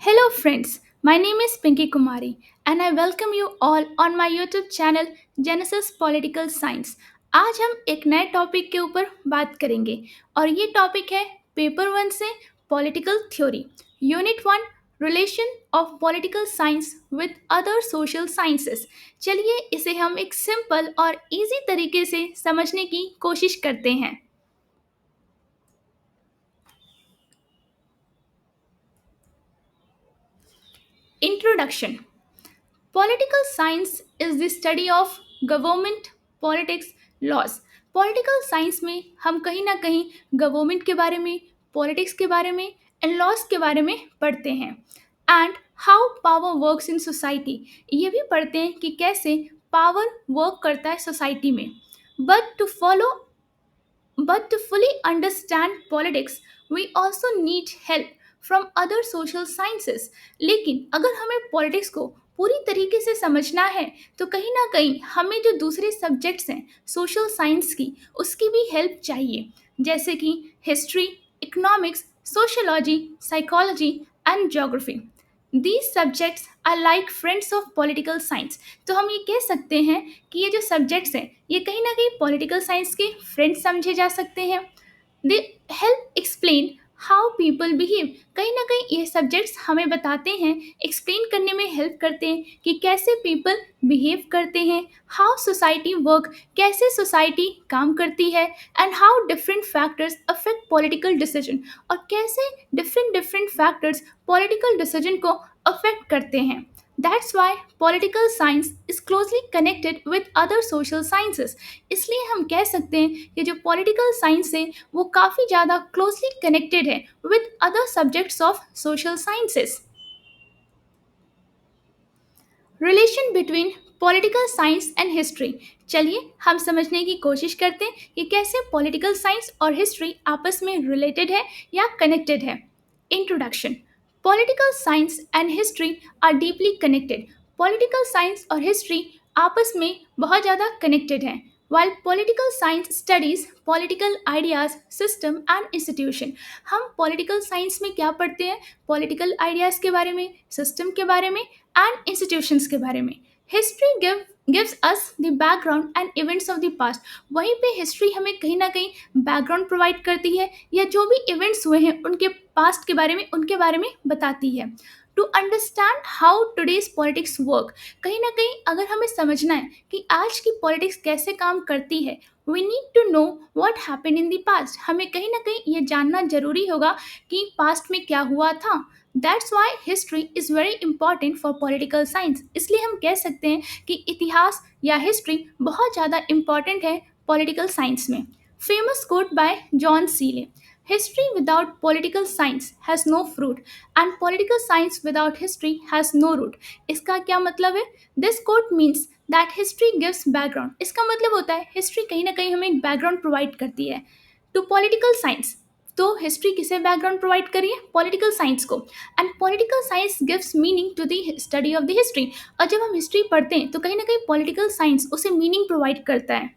Hello, friends. My name is Pinky Kumari, and I welcome you all on my YouTube channel Genesis Political Science. आज हम एक नए topic के ऊपर बात करेंगे और ये टॉपिक है पेपर वन से political theory unit one relation of political science with other social sciences. चलिए इसे हम एक सिंपल और इजी तरीके से समझने की कोशिश करते हैं। Introduction. Political science is the study of government, politics, laws. Political science में हम कहीं ना कहीं गवर्नमेंट के बारे में, पॉलिटिक्स के बारे में एंड लॉज के बारे में पढ़ते हैं and how power works in society. ये भी पढ़ते हैं कि कैसे पावर वर्क करता है सोसाइटी में। But to follow But to fully understand politics, we also need help from other social sciences. लेकिन अगर हमें पॉलिटिक्स को पूरी तरीके से समझना है तो कहीं ना कहीं हमें जो दूसरे सब्जेक्ट्स हैं सोशल साइंस की उसकी भी हेल्प चाहिए, जैसे कि history, economics, sociology, psychology and geography. These subjects are like friends of political science। तो हम ये कह सकते हैं कि ये जो सब्जेक्ट्स हैं ये कहीं ना कहीं पॉलिटिकल साइंस के फ्रेंड्स समझे जा सकते हैं। They help explain how people behave. कहीं ना कहीं ये सब्जेक्ट्स हमें बताते हैं, एक्सप्लेन करने में हेल्प करते हैं कि कैसे पीपल बिहेव करते हैं, हाउ सोसाइटी वर्क, कैसे सोसाइटी काम करती है and how different factors affect political decision, और कैसे different different factors political decision को अफेक्ट करते हैं। That's why political science is closely connected with other social sciences। इसलिए हम कह सकते हैं कि जो political science है वो काफ़ी ज़्यादा closely connected है with other subjects of social sciences। Relation between political science and history. चलिए हम समझने की कोशिश करते हैं कि कैसे पॉलिटिकल साइंस और हिस्ट्री आपस में रिलेटेड है या कनेक्टेड है। Introduction. Political science and history are deeply connected. Political science और हिस्ट्री आपस में बहुत ज़्यादा कनेक्टेड हैं। While political science studies political ideas, system and institution। हम political science में क्या पढ़ते हैं? Political ideas के बारे में, system के बारे में and institutions के बारे में। History gives us the background and events of the past। वहीं पे history हमें कहीं ना कहीं background provide करती है या जो भी events हुए हैं उनके past के बारे में, उनके बारे में बताती है। To understand how today's politics work. कहीं ना कहीं अगर हमें समझना है कि आज की पॉलिटिक्स कैसे काम करती है, we need to know what happened in the past. हमें कहीं ना कहीं ये जानना जरूरी होगा कि पास्ट में क्या हुआ था। That's why history is very important for political science. इसलिए हम कह सकते हैं कि इतिहास या हिस्ट्री बहुत ज़्यादा इंपॉर्टेंट है पॉलिटिकल साइंस में। Famous quote by John Seeley. History without political science has no fruit and political science without history has no root। इसका क्या मतलब है? This quote means that history gives background। इसका मतलब होता है हिस्ट्री कहीं ना कहीं हमें एक बैकग्राउंड प्रोवाइड करती है टू पॉलिटिकल साइंस। तो हिस्ट्री किसे बैकग्राउंड प्रोवाइड करी है? पॉलिटिकल साइंस को। And political science gives meaning to the study of the history. और जब हम हिस्ट्री पढ़ते हैं तो कहीं ना कहीं पॉलिटिकल साइंस उसे मीनिंग प्रोवाइड करता है।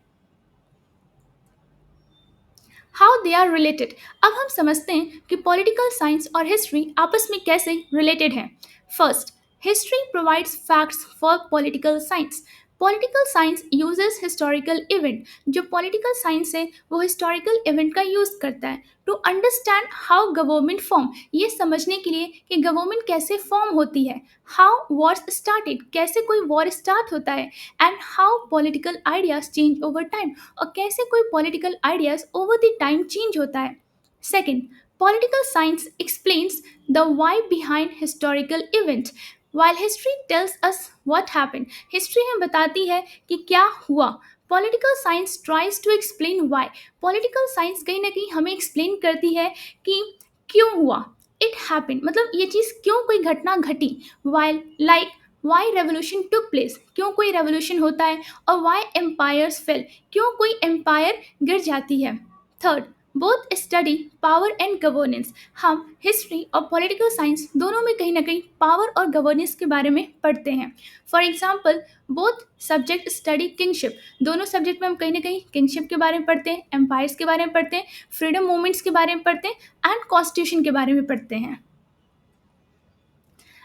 How they are related. अब हम समझते हैं कि पॉलिटिकल साइंस और हिस्ट्री आपस में कैसे रिलेटेड हैं। First, history provides facts for political science. Political science uses historical event. जो पॉलिटिकल साइंस है वो हिस्टोरिकल इवेंट का यूज़ करता है to understand how government form. ये समझने के लिए कि गवर्नमेंट कैसे फॉर्म होती है। हाउ वॉर्स स्टार्टेड, कैसे कोई वॉर स्टार्ट होता है and how political ideas change over time, और कैसे कोई political ideas over the time change होता है। Second, political science explains the why behind historical event. While history tells us what happened. History हमें बताती है कि क्या हुआ। Political science tries to explain why. Political science कहीं ना कहीं हमें एक्सप्लेन करती है कि क्यों हुआ। इट हैपेंड मतलब ये चीज़ क्यों, कोई घटना घटी। While like why revolution took place, क्यों कोई रेवोल्यूशन होता है। और वाई एम्पायर्स फेल, क्यों कोई एम्पायर गिर जाती है। Third, both study power and governance. हम हिस्ट्री और पॉलिटिकल साइंस दोनों में कहीं ना कहीं पावर और गवर्नेंस के बारे में पढ़ते हैं। For example, both subject study kingship. दोनों सब्जेक्ट में हम कहीं ना कहीं किंगशिप के बारे में पढ़ते हैं, एम्पायर्स के बारे में पढ़ते हैं, फ्रीडम मूवमेंट्स के बारे में पढ़ते हैं एंड कॉन्स्टिट्यूशन के बारे में पढ़ते हैं।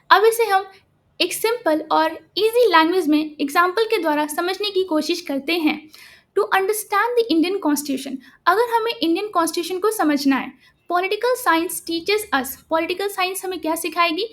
अब इसे हम एक सिंपल और इजी लैंग्वेज में एग्जाम्पल के द्वारा समझने की कोशिश करते हैं। To understand the Indian constitution, अगर हमें इंडियन कॉन्स्टिट्यूशन को समझना है, political science teaches us, political science हमें क्या सिखाएगी?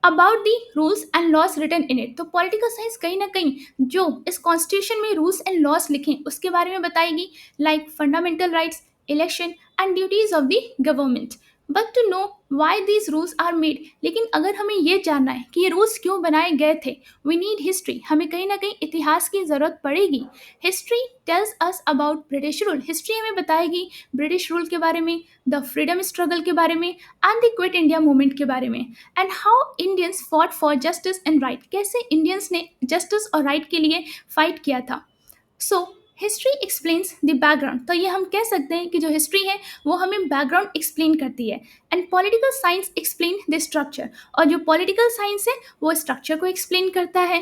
About the rules and laws written in it. तो पॉलिटिकल साइंस कहीं ना कहीं जो इस कॉन्स्टिट्यूशन में रूल्स एंड लॉस लिखे उसके बारे में बताएगी, like fundamental rights, election and duties of the government. But to know why these rules are made, लेकिन अगर हमें ये जानना है कि ये रूल्स क्यों बनाए गए थे, वी नीड हिस्ट्री, हमें कहीं ना कहीं इतिहास की ज़रूरत पड़ेगी। History tells us about British rule, history हमें बताएगी ब्रिटिश रूल के बारे में, द फ्रीडम स्ट्रगल के बारे में and the quit India movement के बारे में, and how Indians fought for justice and right, कैसे इंडियंस ने जस्टिस और राइट के लिए फाइट किया था। So history explains the background, तो ये हम कह सकते हैं कि जो हिस्ट्री है वो हमें बैकग्राउंड एक्सप्लेन करती है। And political science explain the structure, और जो पॉलिटिकल साइंस है वो स्ट्रक्चर को एक्सप्लेन करता है।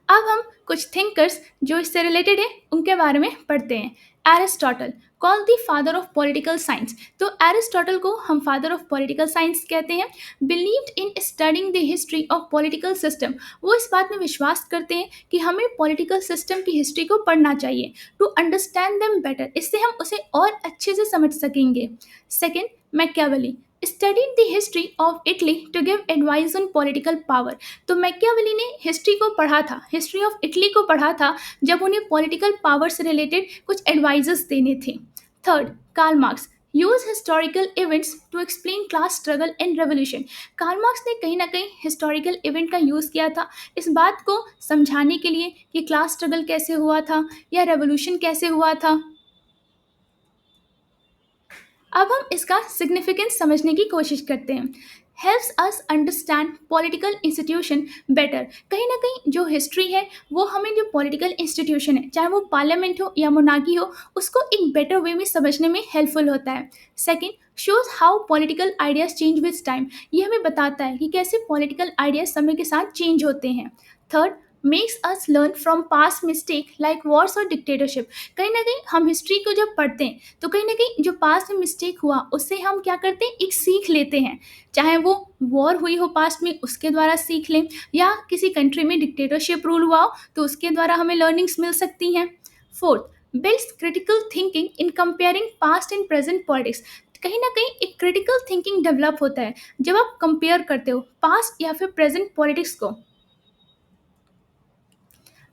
अब हम कुछ थिंकर्स जो इससे रिलेटेड है उनके बारे में पढ़ते हैं। Aristotle, called the father of political science, तो एरिस्टोटल को हम फादर ऑफ पॉलिटिकल साइंस कहते हैं। Believed in studying the history of political system, वो इस बात में विश्वास करते हैं कि हमें पॉलिटिकल सिस्टम की हिस्ट्री को पढ़ना चाहिए टू अंडरस्टैंड देम बेटर, इससे हम उसे और अच्छे से समझ सकेंगे। Second, Machiavelli studied the history of Italy to give advice on political power, तो मैकियावेली ने हिस्ट्री को पढ़ा था, हिस्ट्री ऑफ इटली को पढ़ा था जब उन्हें पॉलिटिकल पावर से रिलेटेड कुछ एडवाइजेस देने थे। Third, Karl Marx use historical events to explain class struggle and revolution, Karl Marx ने कहीं ना कहीं हिस्टोरिकल इवेंट का यूज़ किया था इस बात को समझाने के लिए कि क्लास स्ट्रगल कैसे हुआ था या रेवोल्यूशन कैसे हुआ था। अब हम इसका सिग्निफिकेंस समझने की कोशिश करते हैं। Helps us understand political institution better, कहीं ना कहीं जो हिस्ट्री है वो हमें जो पॉलिटिकल इंस्टीट्यूशन है, चाहे वो पार्लियामेंट हो या मोनार्की हो, उसको एक बेटर वे में समझने में हेल्पफुल होता है। Second, shows how political ideas change with time, ये हमें बताता है कि कैसे पॉलिटिकल आइडियाज समय के साथ चेंज होते हैं। Third, makes us learn from past mistake like Wars और डिक्टेटरशिप, कहीं ना कहीं हम हिस्ट्री को जब पढ़ते हैं तो कहीं ना कहीं जो पास्ट में मिस्टेक हुआ उससे हम क्या करते हैं, एक सीख लेते हैं, चाहे वो वॉर हुई हो पास्ट में उसके द्वारा सीख लें, या किसी कंट्री में डिक्टेटरशिप रूल हुआ हो तो उसके द्वारा हमें लर्निंग्स मिल सकती हैं। Fourth, builds critical thinking in comparing past and present politics, कहीं ना कहीं एक क्रिटिकल थिंकिंग डेवलप होता है जब आप कंपेयर करते हो पास्ट या फिर प्रेजेंट पॉलिटिक्स को।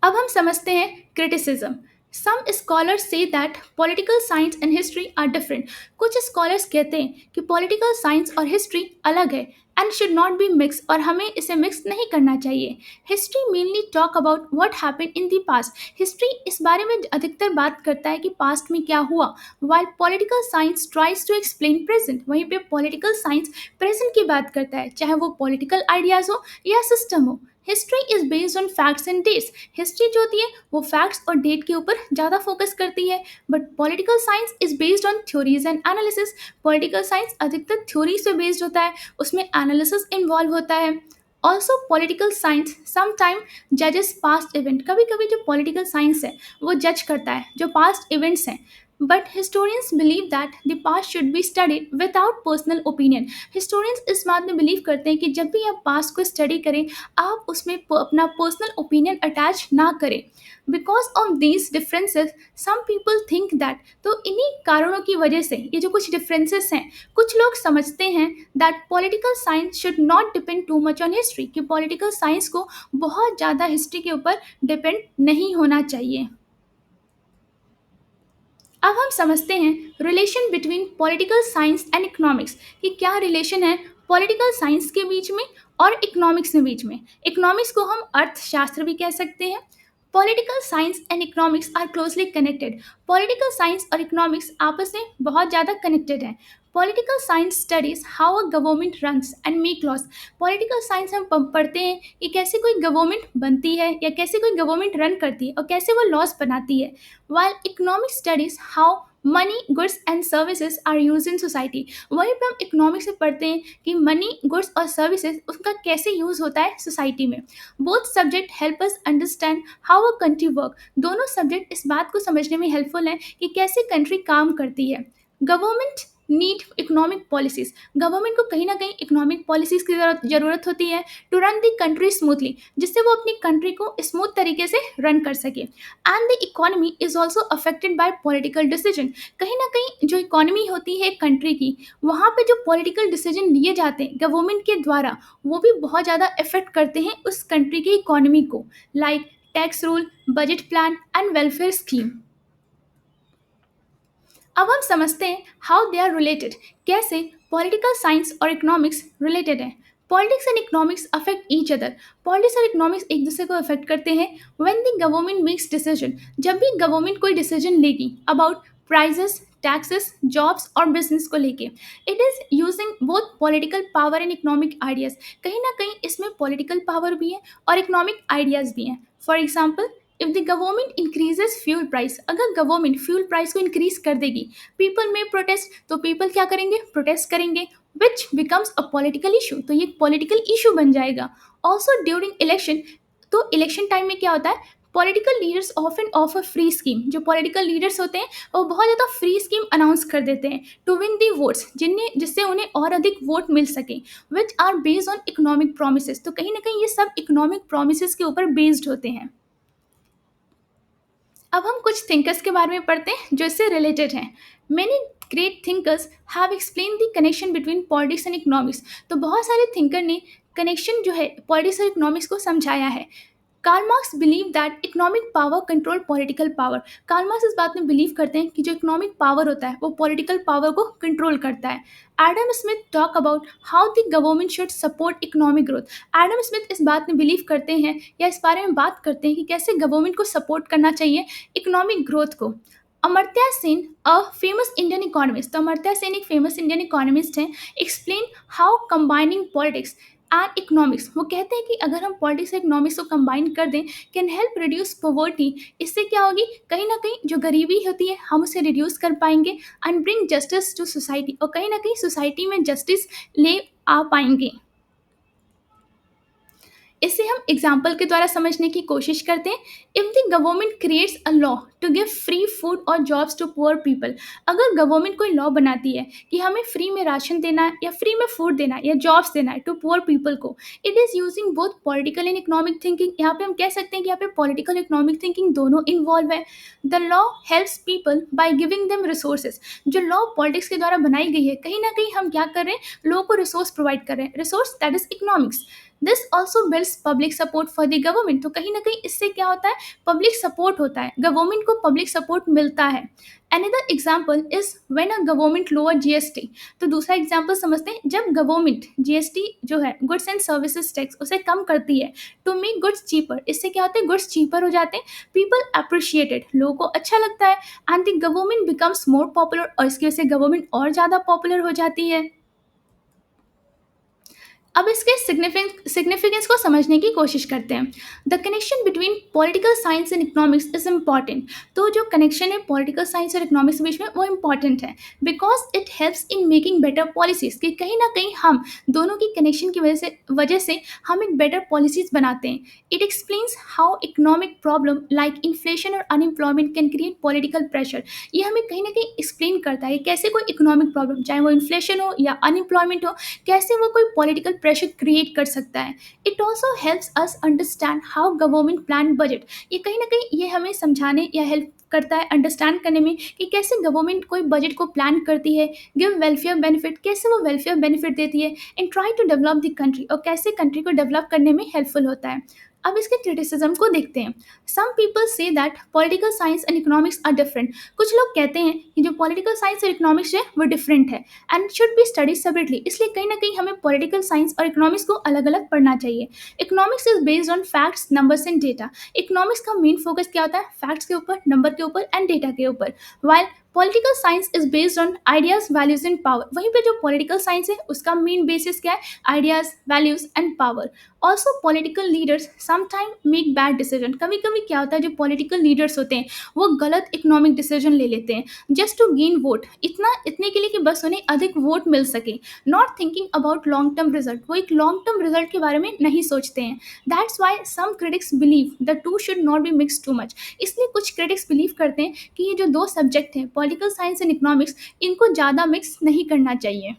अब हम समझते हैं criticism. Some scholars say that political science and history are different, कुछ स्कॉलर्स कहते हैं कि पॉलिटिकल साइंस और हिस्ट्री अलग है and should not be mix, और हमें इसे मिक्स नहीं करना चाहिए। History mainly talk about what happened in the past, history इस बारे में अधिकतर बात करता है कि पास्ट में क्या हुआ, while political science tries to explain present, वहीं पे पॉलिटिकल साइंस प्रेजेंट की बात करता है, चाहे वो पॉलिटिकल आइडियाज हो या सिस्टम हो। History is based on facts and dates, history जो होती है वो फैक्ट्स और डेट के ऊपर ज़्यादा फोकस करती है, but political science is based on theories and analysis, political science अधिकतर थ्योरी से बेस्ड होता है, उसमें एनालिसिस इन्वॉल्व होता है। ऑल्सो पॉलिटिकल साइंस समटाइम जजेस पास्ट इवेंट, कभी कभी जो पॉलिटिकल साइंस है वो जज करता है जो पास्ट इवेंट्स हैं, but historians believe that the past should be studied without personal opinion, historians इस बात में बिलीव करते हैं कि जब भी आप पास्ट को स्टडी करें आप उसमें अपना पर्सनल ओपिनियन अटैच ना करें। Because of these differences some people think that, तो इन्हीं कारणों की वजह से ये जो कुछ डिफरेंसेस हैं, कुछ लोग समझते हैं that political science should not depend too much on history, कि पॉलिटिकल साइंस को बहुत ज़्यादा हिस्ट्री के ऊपर डिपेंड नहीं होना चाहिए। अब हम समझते हैं relation between political science and economics, कि क्या रिलेशन है पॉलिटिकल साइंस के बीच में और इकोनॉमिक्स के बीच में। इकोनॉमिक्स को हम अर्थशास्त्र भी कह सकते हैं। Political science and economics are closely connected, political science और इकोनॉमिक्स आपस में बहुत ज़्यादा कनेक्टेड हैं। Political science studies how a government runs and make laws, political science हम पढ़ते हैं कि कैसे कोई गवर्नमेंट बनती है या कैसे कोई गवर्नमेंट रन करती है और कैसे वो लॉस बनाती है, while economic studies how money goods and services are use in society, वहीं पे हम इकोनॉमिक्स में पढ़ते हैं कि मनी गुड्स और सर्विसेज उसका कैसे यूज़ होता है सोसाइटी में। Both subject help us understand how a country work, दोनों सब्जेक्ट इस बात को समझने में हेल्पफुल हैं कि कैसे कंट्री काम करती है। Government need economic policies, government को कहीं ना कहीं इकोनॉमिक पॉलिसीज की जरूरत होती है to run the country smoothly, जिससे वो अपनी कंट्री को स्मूथ तरीके से रन कर सके। And the economy is also affected by political decision, कहीं ना कहीं जो इकोनॉमी होती है कंट्री की, वहाँ पे जो पॉलिटिकल डिसीजन लिए जाते हैं गवर्नमेंट के द्वारा, वो भी बहुत ज़्यादा इफेक्ट करते हैं उस कंट्री की इकोनॉमी को, like tax rule, budget plan and welfare scheme. अब हम समझते हैं हाउ दे आर रिलेटेड, कैसे पॉलिटिकल साइंस और इकोनॉमिक्स रिलेटेड है। Politics and economics affect each other, politics और इकोनॉमिक्स एक दूसरे को अफेक्ट करते हैं when the government makes decision, जब भी गवर्नमेंट कोई डिसीजन लेगी अबाउट प्राइजेस, टैक्सेस, जॉब्स और बिजनेस को लेके, it is using both political power and economic ideas, कहीं ना कहीं इसमें पॉलिटिकल पावर भी है और इकोनॉमिक आइडियाज भी हैं। For example, if the government increases fuel price, अगर गवर्नमेंट फ्यूल प्राइस को इंक्रीज कर देगी, पीपल में प्रोटेस्ट, तो पीपल क्या करेंगे, प्रोटेस्ट करेंगे, which becomes a political issue, तो ये पॉलिटिकल इशू बन जाएगा। ऑल्सो ड्यूरिंग इलेक्शन, तो इलेक्शन टाइम में क्या होता है, political leaders often offer free scheme, जो पॉलिटिकल लीडर्स होते हैं वो बहुत ज़्यादा फ्री स्कीम अनाउंस कर देते हैं टू विन दी वोट्स, जिससे उन्हें और अधिक वोट मिल सके, which are based on economic promise, तो कहीं ना कहीं ये सब इकोनॉमिक प्रोमिस के ऊपर बेस्ड होते हैं। अब हम कुछ थिंकर्स के बारे में पढ़ते हैं जो इससे रिलेटेड हैं। Many great thinkers have explain the connection between politics and economics, तो बहुत सारे थिंकर ने कनेक्शन जो है पॉलिटिक्स और इकोनॉमिक्स को समझाया है। Karl Marx believe that economic power control political power, Karl Marx इस बात में बिलीव करते हैं कि जो इकोनॉमिक पावर होता है वो पॉलिटिकल पावर को कंट्रोल करता है। Adam Smith talk about how the government should support economic growth, Adam Smith इस बात में बिलीव करते हैं या इस बारे में बात करते हैं कि कैसे गवर्नमेंट को सपोर्ट करना चाहिए इकोनॉमिक ग्रोथ को। Amartya Sen a famous Indian economist, तो अमर्त्य सेन एक फेमस इंडियन इकोनॉमिस्ट हैं, explain how combining politics and economics, वो कहते हैं कि अगर हम पॉलिटिक्स और इकोनॉमिक्स को कंबाइन कर दें, कैन हेल्प रिड्यूस पॉवर्टी, इससे क्या होगी, कहीं ना कहीं जो गरीबी होती है हम उसे रिड्यूस कर पाएंगे, and bring justice to society, और कहीं ना कहीं सोसाइटी में जस्टिस ले आ पाएंगे। इसे हम एग्जाम्पल के द्वारा समझने की कोशिश करते हैं। If the government creates a law to give free food और जॉब्स टू पुअर पीपल, अगर गवर्नमेंट कोई लॉ बनाती है कि हमें फ्री में राशन देना है या फ्री में फूड देना है या जॉब्स देना है टू पुअर पीपल को, it is using both political and economic thinking, यहाँ पे हम कह सकते हैं कि यहाँ पे पॉलिटिकल इकोनॉमिक थिंकिंग दोनों इन्वॉल्व है। The law helps people by giving them resources, जो लॉ पॉलिटिक्स के द्वारा बनाई गई है कहीं ना कहीं हम क्या कर रहे हैं, लोगों को रिसोर्स प्रोवाइड कर रहे हैं, resource that is economics. This also builds public support for the government, तो कहीं ना कहीं इससे क्या होता है, पब्लिक सपोर्ट होता है, गवर्नमेंट को पब्लिक सपोर्ट मिलता है। Another example is when a government lower GST, तो दूसरा एग्जाम्पल समझते हैं, जब गवर्नमेंट जीएसटी जो है गुड्स एंड सर्विसेज टैक्स उसे कम करती है टू मेक गुड्स चीपर, इससे क्या होता है, गुड्स चीपर हो जाते हैं, पीपल अप्रिशिएटेड, लोगों को अच्छा लगता है, and the government becomes more popular, और इसकी वजह से गवर्नमेंट और ज़्यादा पॉपुलर हो जाती है। अब इसके सिग्निफिकेंस को समझने की कोशिश करते हैं। The connection between political science and economics is important, तो जो कनेक्शन है पॉलिटिकल साइंस और इकोनॉमिक्स के बीच में वो इम्पॉर्टेंट है, because it helps in making better policies, कि कहीं ना कहीं हम दोनों की कनेक्शन की वजह से हम एक बेटर पॉलिसीज बनाते हैं। It explains how economic problem like inflation और unemployment can create political pressure, ये हमें कहीं ना कहीं एक्सप्लेन करता है कि कैसे कोई इकोनॉमिक प्रॉब्लम, चाहे वो इन्फ्लेशन हो या अनएम्प्लॉयमेंट हो, कैसे वो कोई पॉलिटिकल प्रेशर क्रिएट कर सकता है। It also helps us understand how government plan budget, ये कहीं ना कहीं ये हमें समझाने या हेल्प करता है अंडरस्टैंड करने में कि कैसे गवर्नमेंट कोई बजट को प्लान करती है, गिव वेलफेयर बेनिफिट, कैसे वो वेलफेयर बेनिफिट देती है, and try to develop the country, और कैसे कंट्री को डेवलप करने में हेल्पफुल होता है। अब इसके क्रिटिसिज्म को देखते हैं। Some people say that political science and economics are different, कुछ लोग कहते हैं कि जो पॉलिटिकल साइंस और इकोनॉमिक्स है वो डिफरेंट है and should be study separately, इसलिए कहीं ना कहीं हमें पॉलिटिकल साइंस और इकोनॉमिक्स को अलग अलग पढ़ना चाहिए। Economics is based on facts, numbers and data, economics का मेन फोकस क्या होता है, फैक्ट्स के ऊपर, नंबर के ऊपर एंड डेटा के ऊपर, while political science is based on ideas, values and power, वहीं पे जो पॉलिटिकल साइंस है उसका मेन बेसिस क्या है, ideas, values and power. Also political leaders sometime make bad decision, कभी कभी क्या होता है, जो पॉलिटिकल लीडर्स होते हैं वो गलत इकोनॉमिक डिसीजन ले लेते हैं जस्ट टू गेन वोट, इतने के लिए कि बस उन्हें अधिक वोट मिल सके, not thinking about long term result, वो एक लॉन्ग टर्म रिजल्ट के बारे में नहीं सोचते हैं। That's why some critics believe the two should not be mix too much, इसलिए कुछ क्रिटिक्स बिलीव करते हैं कि ये जो दो सब्जेक्ट हैं पॉलिटिकल साइंस एंड इकोनॉमिक्स इनको ज़्यादा मिक्स नहीं करना चाहिए।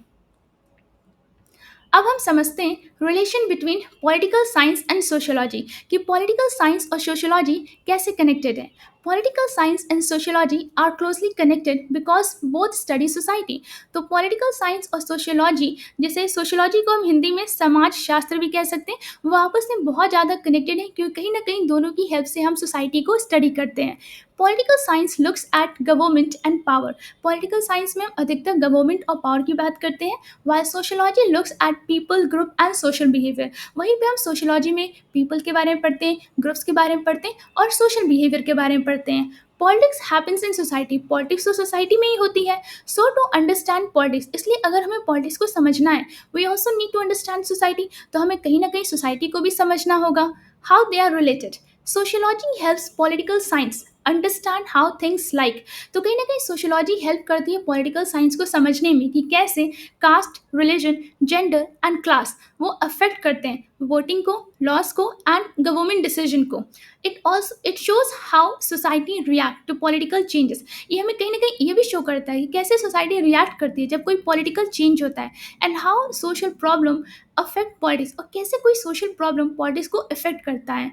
अब हम समझते हैं relation between political science and sociology कि पॉलिटिकल साइंस और सोशियोलॉजी कैसे कनेक्टेड है। Political science and sociology are closely connected because both study society. तो पॉलिटिकल साइंस और सोशियोलॉजी, जैसे सोशियोलॉजी को हम हिंदी में समाज शास्त्र भी कह सकते हैं, वो आपस में बहुत ज़्यादा कनेक्टेड है क्योंकि कहीं ना कहीं दोनों की हेल्प से हम सोसाइटी को स्टडी करते हैं। Political science looks at government and power. Political science में हम अधिकतर गवर्नमेंट और पावर की बात करते हैं, while sociology looks at people group and social behavior। वहीं पे हम सोशोलॉजी में पीपल के बारे में पढ़ते हैं, ग्रुप्स के बारे में पढ़ते हैं और सोशल बिहेवियर के बारे में पढ़ते हैं। Politics happens in society. Politics तो सोसाइटी में ही होती है। सो टू अंडरस्टैंड पॉलिटिक्स, इसलिए अगर हमें पॉलिटिक्स को समझना है, we also need to understand society. तो हमें कहीं ना कहीं सोसाइटी को भी समझना होगा। How they are related. Sociology helps political science understand how things like. तो कहीं ना कहीं सोशियोलॉजी हेल्प करती है पॉलिटिकल साइंस को समझने में कि कैसे caste, religion, gender and class वो अफेक्ट करते हैं वोटिंग को, लॉस को एंड गवर्नमेंट डिसीजन को। It shows how society react to political changes. ये हमें कहीं ना कहीं ये भी शो करता है कि कैसे सोसाइटी रिएक्ट करती है जब कोई पॉलिटिकल चेंज होता है, and how social problem affect politics, और कैसे कोई सोशल प्रॉब्लम पॉलिटिक्स को अफेक्ट करता है।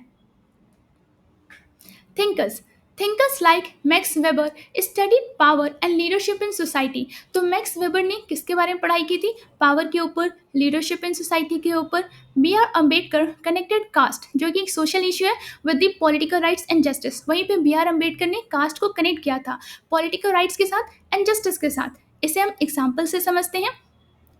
Thinkers. Thinkers like max weber studied power and leadership in society. तो मैक्स वेबर ने किसके बारे में पढ़ाई की थी? पावर के ऊपर, लीडरशिप इन सोसाइटी के ऊपर। B R Ambedkar connected caste, जो कि एक सोशल इशू है, with the political rights and justice. वहीं पे बी आर अम्बेडकर ने कास्ट को कनेक्ट किया था पॉलिटिकल राइट्स के साथ एंड जस्टिस के साथ। इसे हम एग्जाम्पल से समझते हैं।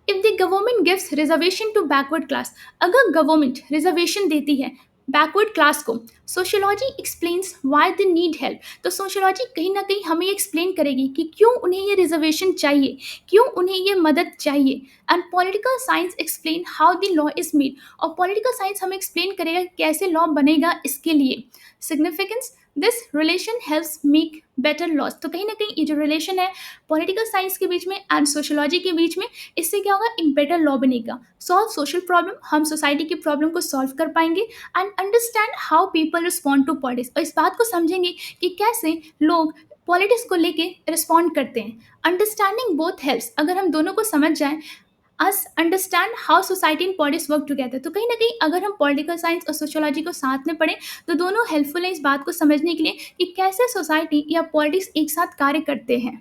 If the government gives reservation to backward class, अगर गवर्नमेंट रिजर्वेशन देती है बैकवर्ड क्लास को, sociology explains why they need help. तो सोशियोलॉजी कहीं ना कहीं हमें एक्सप्लेन करेगी कि क्यों उन्हें ये रिजर्वेशन चाहिए, क्यों उन्हें ये मदद चाहिए। And political science explain how the law is made, और पॉलिटिकल साइंस हमें एक्सप्लेन करेगा कैसे लॉ बनेगा इसके लिए। Significance, this relation helps make better laws. तो कहीं ना कहीं ये जो रिलेशन है पॉलिटिकल साइंस के बीच में एंड सोशियोलॉजी के बीच में, इससे क्या होगा, एक बेटर लॉ बनेगा। सॉल्व सोशल प्रॉब्लम, हम सोसाइटी की प्रॉब्लम को सॉल्व कर पाएंगे। And understand how people respond to politics, और इस बात को समझेंगे कि कैसे लोग पॉलिटिक्स को लेके रिस्पॉन्ड करते हैं। अंडरस्टैंडिंग बोथ हेल्प्स, अगर हम दोनों को समझ जाएं, us understand how society and politics work together. तो कहीं ना कहीं अगर हम पॉलिटिकल साइंस और सोशियोलॉजी को साथ में पढ़ें तो दोनों हेल्पफुल हैं इस बात को समझने के लिए कि कैसे सोसाइटी या पॉलिटिक्स एक साथ कार्य करते हैं।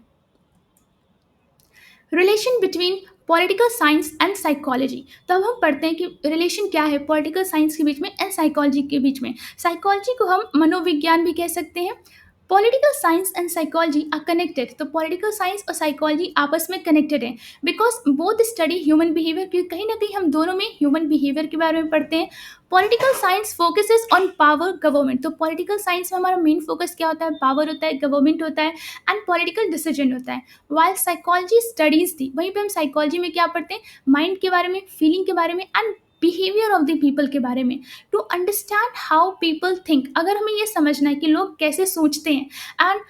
Relation between political science and psychology. तो अब हम पढ़ते हैं कि रिलेशन क्या है पॉलिटिकल साइंस के बीच में एंड साइकोलॉजी के बीच में। साइकोलॉजी को हम मनोविज्ञान भी कह सकते हैं। Political science and psychology are connected. तो पॉलिटिकल साइंस और साइकोलॉजी आपस में कनेक्टेड है because both study human behaviour, क्योंकि कहीं ना कहीं हम दोनों में ह्यूमन बिहेवियर के बारे में पढ़ते हैं। Political science focuses on power, government. तो पॉलिटिकल साइंस में हमारा मेन फोकस क्या होता है? पावर होता है, गवर्नमेंट होता है एंड पॉलिटिकल डिसीजन होता है। वाइल साइकोलॉजी स्टडीज थी, वहीं पे हम साइकोलॉजी में क्या पढ़ते हैं? माइंड के बारे में, फीलिंग के बारे में and behaviour of the people के बारे में। To understand how people think, अगर हमें ये समझना है कि लोग कैसे सोचते हैं, एंड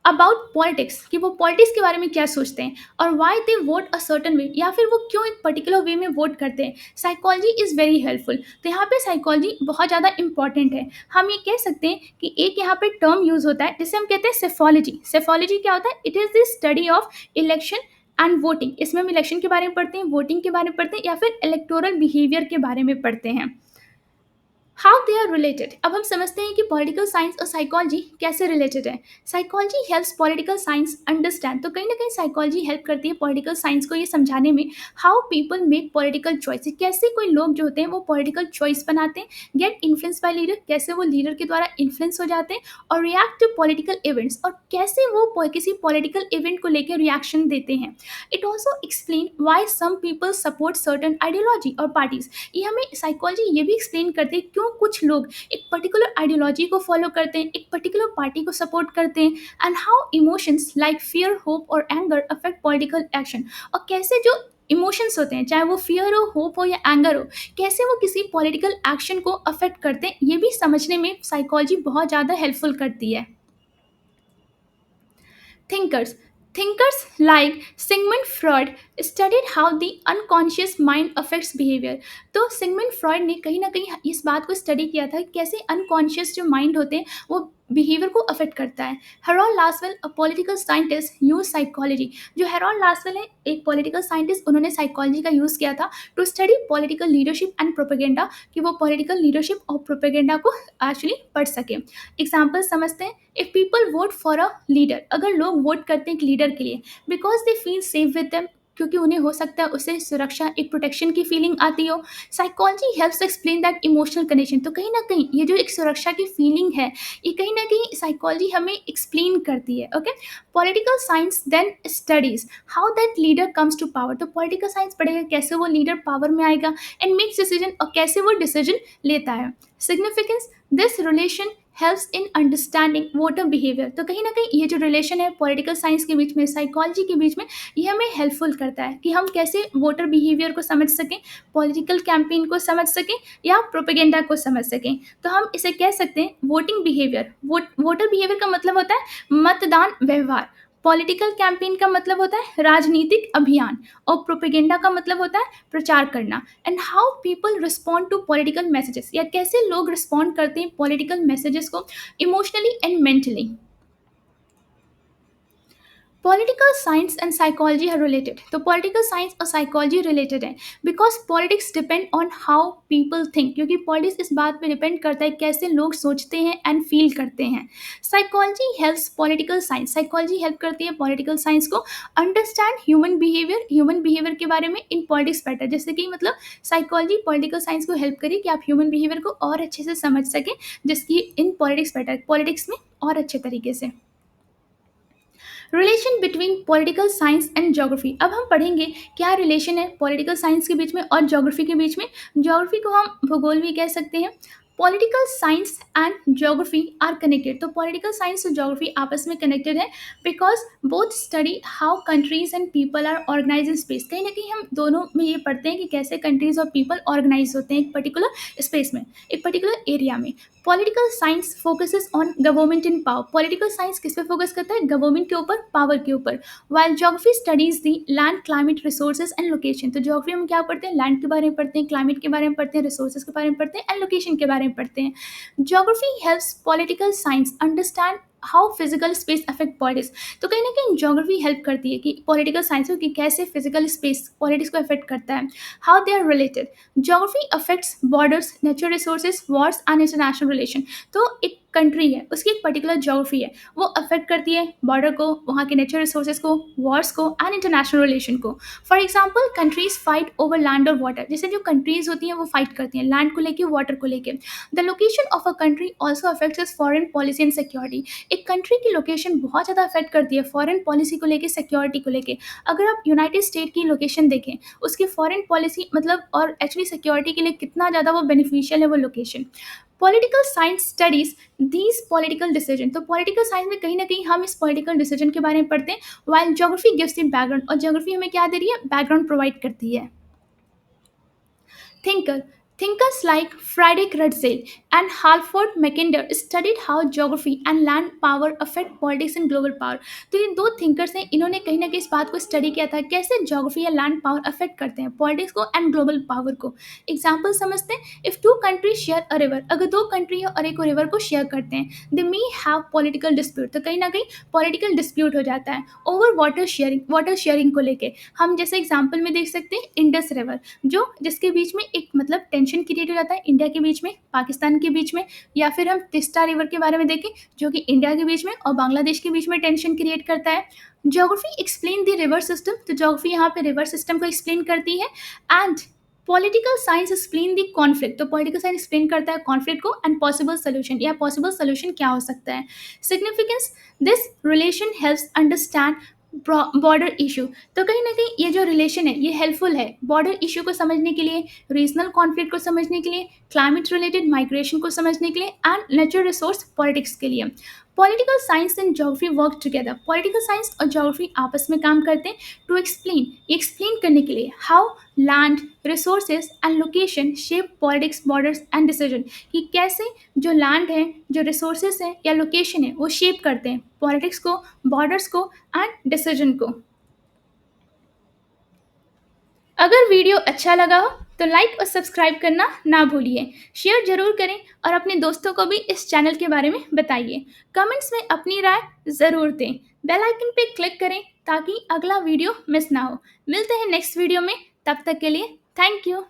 अबाउट पॉलिटिक्स, कि वो पॉलिटिक्स के बारे में क्या सोचते हैं, और why they vote a certain way, या फिर वो क्यों एक पर्टिकुलर वे में वोट करते हैं, साइकोलॉजी इज़ वेरी हेल्पफुल। तो यहाँ पे साइकोलॉजी बहुत ज़्यादा इंपॉर्टेंट है। हम ये कह सकते हैं कि एक यहाँ पे टर्म यूज़ होता है जिसे हम कहते हैं सेफोलॉजी। सेफोलॉजी क्या होता है? It is the study of election and voting. इसमें हम इलेक्शन के बारे में पढ़ते हैं, वोटिंग के बारे में पढ़ते हैं, या फिर इलेक्टोरल बिहेवियर के बारे में पढ़ते हैं। How they are related. अब हम समझते हैं कि पॉलिटिकल साइंस और साइकोलॉजी कैसे रिलेटेड है। Psychology helps political science understand. तो कहीं ना कहीं साइकोलॉजी हेल्प करती है पॉलिटिकल साइंस को ये समझाने में how people make political choice, कैसे कोई लोग जो होते हैं वो पॉलिटिकल चॉइस बनाते हैं, गेट इन्फ्लुएंस बाय लीडर, कैसे वो लीडर के द्वारा इन्फ्लुएंस हो जाते हैं, और रिएक्ट टू पॉलिटिकल इवेंट्स, और कैसे वो किसी पॉलिटिकल इवेंट को लेकर रिएक्शन देते हैं। It also explain why some people support certain ideology और पार्टीज। ये हमें साइकोलॉजी ये भी एक्सप्लेन करती है क्यों कुछ लोग एक पर्टिकुलर आइडियोलॉजी को फॉलो करते हैं, एक पर्टिकुलर पार्टी को सपोर्ट करते हैं, and how emotions like fear, hope और एंगर अफेक्ट पॉलिटिकल एक्शन, और कैसे जो इमोशंस होते हैं, चाहे वो फियर हो, होप हो या एंगर हो, कैसे वो किसी पॉलिटिकल एक्शन को अफेक्ट करते हैं, ये भी समझने में साइकोलॉजी बहुत ज़्यादा हेल्पफुल करती है। Thinkers. Thinkers like Sigmund Freud studied how the unconscious mind affects behavior। तो सिगमंड फ्रॉयड ने कहीं ना कहीं इस बात को स्टडी किया था कि कैसे अनकॉन्शियस जो माइंड होते हैं वो बिहेवियर को अफेक्ट करता है। Harold Lasswell a political scientist use psychology. जो हेरोल्ड लासवेल है एक पॉलिटिकल साइंटिस्ट, उन्होंने साइकोलॉजी का यूज़ किया था to study political leadership and propaganda, कि वो पॉलिटिकल लीडरशिप और प्रोपेगेंडा को एक्चुअली पढ़ सके। एग्जाम्पल समझते हैं। If people vote for a leader, अगर लोग वोट करते हैं एक लीडर के लिए because they feel safe with them, क्योंकि उन्हें हो सकता है उससे सुरक्षा, एक प्रोटेक्शन की फीलिंग आती हो। Psychology helps explain that emotional connection. तो कहीं ना कहीं ये जो एक सुरक्षा की फीलिंग है, ये कहीं ना कहीं साइकोलॉजी हमें एक्सप्लेन करती है। Okay. Political science then studies how that leader comes to power. तो पॉलिटिकल साइंस पढ़ेगा कैसे वो लीडर पावर में आएगा एंड मेक्स डिसीजन, और कैसे वो डिसीजन लेता है। Significance, this relation helps in understanding voter behaviour. तो कहीं ना कहीं ये जो रिलेशन है पॉलिटिकल साइंस के बीच में, साइकोलॉजी के बीच में, ये हमें हेल्पफुल करता है कि हम कैसे वोटर बिहेवियर को समझ सकें, पॉलिटिकल कैंपेन को समझ सकें या प्रोपेगेंडा को समझ सकें। तो हम इसे कह सकते हैं वोटिंग बिहेवियर। वोटर बिहेवियर का मतलब होता है मतदान व्यवहार। पॉलिटिकल कैंपेन का मतलब होता है राजनीतिक अभियान। और प्रोपेगेंडा का मतलब होता है प्रचार करना। And how people respond to political messages, या कैसे लोग रिस्पॉन्ड करते हैं पॉलिटिकल मैसेजेस को emotionally and mentally. Political science and psychology है रिलेटेड। तो पॉलिटिकल साइंस और साइकोलॉजी रिलेटेड है because politics depend on how people think, क्योंकि पॉलिटिक्स इस बात पे डिपेंड करता है कैसे लोग सोचते हैं एंड फील करते हैं। Psychology helps political science, psychology help करती है पॉलिटिकल साइंस को अंडरस्टैंड ह्यूमन बिहेवियर के बारे में इन पॉलिटिक्स बेटर। जैसे कि मतलब साइकोलॉजी पॉलिटिकल साइंस को हेल्प करी कि आप ह्यूमन बिहेवियर को और अच्छे से समझ सकें, जिसकी इन पॉलिटिक्स बेटर, पॉलिटिक्स में और अच्छे तरीके से। Relation between political science and geography. अब हम पढ़ेंगे क्या रिलेशन है पॉलिटिकल साइंस के बीच में और ज्योग्राफी के बीच में। ज्योग्राफी को हम भूगोल भी कह सकते हैं। Political science and geography are connected. तो पॉलिटिकल साइंस और ज्योग्राफी आपस में कनेक्टेड है because both study how countries and people are organise in space. कहीं ना कहीं हम दोनों में ये पढ़ते हैं कि कैसे कंट्रीज और पीपल ऑर्गेनाइज होते हैं एक पर्टिकुलर स्पेस में, एक पर्टिकुलर एरिया में। Political science focuses on government in power. Political science किस पे फोकस करता है? गवर्नमेंट के ऊपर, पावर के ऊपर। While geography studies the land, climate, resources and location. तो ज्योग्राफी में क्या पढ़ते हैं? लैंड के बारे में पढ़ते हैं, क्लाइमेट के बारे में पढ़ते हैं, रिसोर्सेज के बारे में पढ़ते हैं एंड लोकेशन के बारे में पढ़ते हैं। Geography helps political science understand how physical space affect politics. तो कहीं ना कहीं ज्योग्राफी हेल्प करती है कि पॉलिटिकल साइंस को, कि कैसे फिजिकल स्पेस पॉलिटिक्स को अफेक्ट करता है, how they are related. Geography affects borders, natural resources, wars and international relation. तो एक कंट्री है, उसकी एक पर्टिकुलर ज्योग्राफी है, वो अफेक्ट करती है बॉर्डर को, वहाँ के नेचुरल रिसोर्सेज को, वॉर्स को एंड इंटरनेशनल रिलेशन को। For example countries fight over land और वाटर। जैसे जो कंट्रीज होती हैं वो फाइट करती हैं लैंड को लेके, वाटर को लेके। The location of a country also affects foreign policy and security. एक कंट्री की लोकेशन बहुत ज़्यादा अफेक्ट करती है फॉरेन पॉलिसी को लेके, सिक्योरिटी को लेके। अगर आप यूनाइटेड स्टेट की लोकेशन देखें, उसकी फॉरेन पॉलिसी मतलब और एक्चुअली सिक्योरिटी के लिए कितना ज़्यादा वो बेनिफिशियल है वो location. Political science studies these political decision. तो पॉलिटिकल साइंस में कहीं ना कहीं हम इस पॉलिटिकल डिसीजन के बारे में पढ़ते हैं, while geography gives the background. और ज्योग्राफी हमें क्या दे रही है? बैकग्राउंड प्रोवाइड करती है। Thinker. Thinkers like Friedrich Russell and Halford Mackinder studied how geography and land power affect politics and global power. तो ये दो थिंकर्स हैं, इन्होंने कहीं ना कहीं इस बात को स्टडी किया था कैसे ज्योग्राफी या लैंड पावर अफेक्ट करते हैं पॉलिटिक्स को एंड ग्लोबल पावर को। एग्जाम्पल समझते हैं। If two country share a river, अगर दो कंट्री और एक रिवर को शेयर करते हैं, दे मे हैव पॉलिटिकल डिस्प्यूट। तो कहीं ना कहीं पॉलिटिकल डिस्प्यूट हो जाता है ओवर वाटर शेयरिंग को लेके। हम जैसे एग्जाम्पल में देख सकते हैं इंडस रिवर, जो जिसके बीच में एक मतलब टेंशन क्रिएट हो जाता है इंडिया के बीच में, पाकिस्तान के बीच में। या फिर हम तिस्ता रिवर के बारे में देखें, जो कि इंडिया के बीच में और बांग्लादेश के बीच में टेंशन क्रिएट करता है। Geography explain the river system. तो ज्योग्राफी यहाँ पे रिवर सिस्टम को एक्सप्लेन करती है। And political science explain the conflict. तो पॉलिटिकल साइंस एक्सप्लेन करता है कॉन्फ्लिक्ट को एंड पॉसिबल सोल्यूशन, या पॉसिबल सोल्यूशन क्या हो सकता है। Significance, this relation helps understand border issue. तो कहीं ना कहीं ये जो रिलेशन है ये हेल्पफुल है बॉर्डर इशू को समझने के लिए, रीजनल कॉन्फ्लिक्ट को समझने के लिए, क्लाइमेट रिलेटेड माइग्रेशन को समझने के लिए एंड नेचुरल रिसोर्स पॉलिटिक्स के लिए। Political science and geography work together. Political science और ज्योग्राफी आपस में काम करते हैं टू एक्सप्लेन, ये एक्सप्लेन करने के लिए how land, resources and location shape politics, borders and decision. कि कैसे जो लैंड है, जो रिसोर्सेज है या लोकेशन है, वो शेप करते हैं पॉलिटिक्स को, बॉर्डर्स को एंड डिसीजन को। अगर वीडियो अच्छा लगा हो तो लाइक और सब्सक्राइब करना ना भूलिए। शेयर ज़रूर करें और अपने दोस्तों को भी इस चैनल के बारे में बताइए। कमेंट्स में अपनी राय ज़रूर दें। बेल आइकन पे क्लिक करें ताकि अगला वीडियो मिस ना हो। मिलते हैं नेक्स्ट वीडियो में, तब तक के लिए थैंक यू।